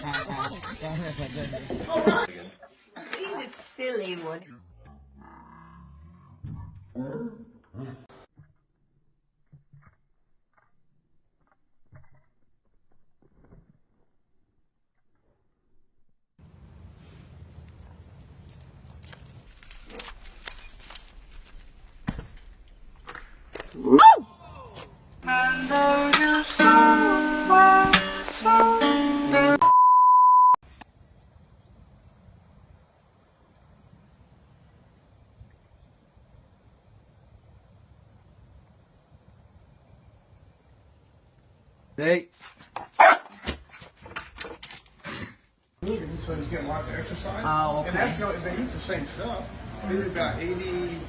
He's a silly one. Hey. So he's getting lots of exercise. Oh, okay. And that's they use the same stuff. Maybe about 85.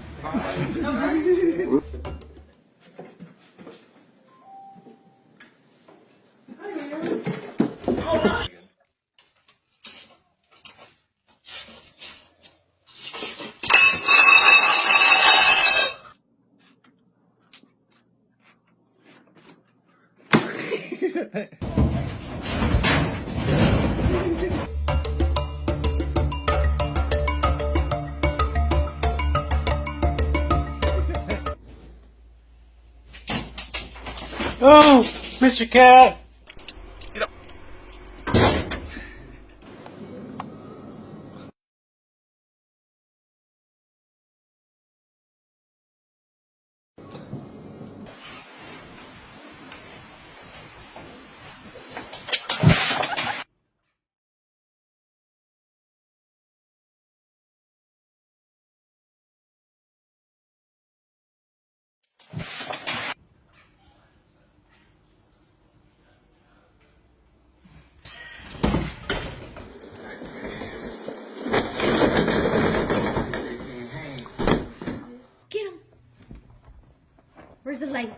Oh, Mr. Cat! Get up. Get him. Where's the light?